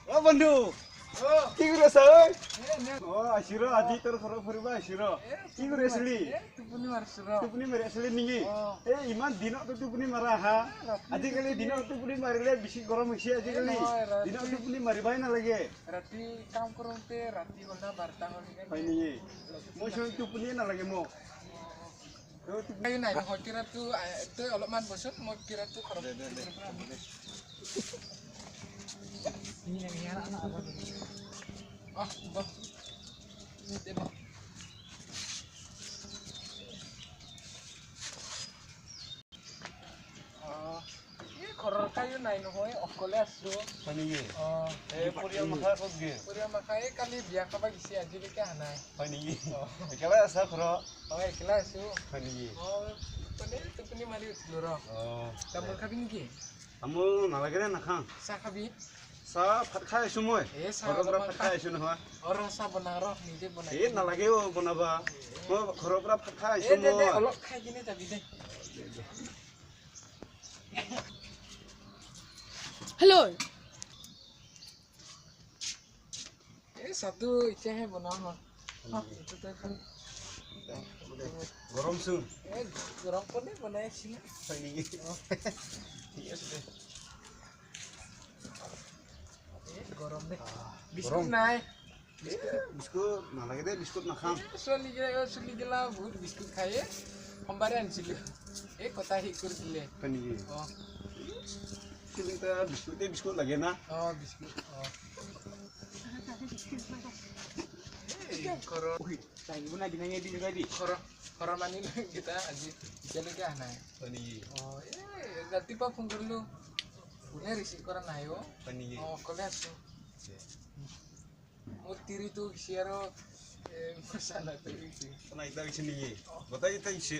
অ বন্ধু কি কৰি আছা ঐ অ আহিৰ আজি তোৰ ঘৰৰ ফুৰিব আহিৰ কি কৰি আছিলি টোপনি মাৰি আছিলি নেকি এই ইমান দিনত টোপনি মাৰা আহা আজিকালি দিনত টোপনি মাৰিলে বেছি গৰম হৈছে আজিকালি দিনত টোপনি মাৰিবই নালাগে ৰাতি কাম কৰোঁতে ৰাতি হ'ল না 12টা হ'ল হয় নেকি মই চোন টোপনিয়ে নালাগে মোক নাই নহয় কিৰাটো তই অলপমান বচোন মই কিৰাটো ঘৰত ঘৰৰ কাইও নাই নহয় অকলে আছো হয় নেকি পৰিয়াল মাখাই কালি বিয়া খাব গৈছে আজিলৈকে অহা নাই হয় নেকি একেবাৰে আছা ঘৰত একেলা আছো হয় নেকি টোপনি মাৰি উঠিলো ৰ তামোল খাবি নেকি তামোল নালাগে দে নাখাওঁ চাহ খাবি চাহ ভাত খাই আহিছো মই ঘৰৰ পৰা ভাত খাই আহিছো নহয় চাহ বনা ৰ নিজে বনাই এই নালাগে বনাবা মই ঘৰৰ পৰা ভাত খাই আহিছো মই অলপ খাই কিনে যাবি দে হেল্ল' এই চাহটো এতিয়াহে বনাও ন গৰম চোন এই গৰম পানী বনাই আছিলে হয় নেকি ঠিক আছে দে গৰম দে বিস্কুট নাই বিস্কুট নালাগে দে বিস্কুট নাখাওঁ ছোৱালীগিলা বহুত বিস্কুট খায় সোমবাৰে আনিছিলোঁ এই কথা শেষ কৰি দিলে হয় নেকি বিস্কুটে বিস্কুট লাগে না বিস্কুট ঘৰৰ মানুহকেইটা আজি এতিয়ালৈকে অহা নাই হয় নেকি ৰাতিপুৱা ফোন কৰিলোঁ কোনে ৰিচিভ কৰা নাই হয় নেকি অকলে আছোঁ মোৰ তিৰিটো গৈছে আৰু চানাটো গৈছে চানাকেইটা গৈছে নেকি গোটেইকেইটা গৈছে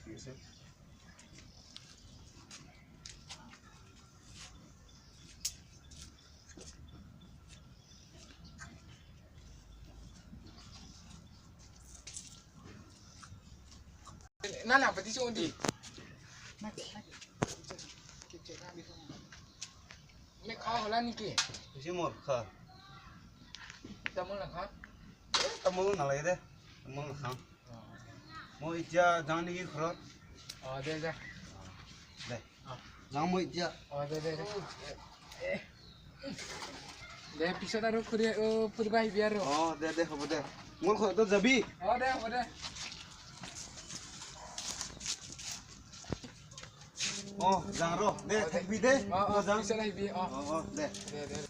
ঠিক আছে Nah, apa sih Undi? Ini kau holan niki. হৈছে মোৰ খা Tamu nak kah? তামোল নালাগে দে তামোল নাখাওঁ মই এতিয়া যাওঁ নেকি ঘৰত Deh. দে যাওঁ মই এতিয়া Deh. Deh, pisau taruh purba biar. দে দে হ'ব দে মোৰ ঘৰতো যাবি Deh. যাওঁ ৰ দে থাকিবি দে মই যাওঁ Pisau lah biar. দে Deh.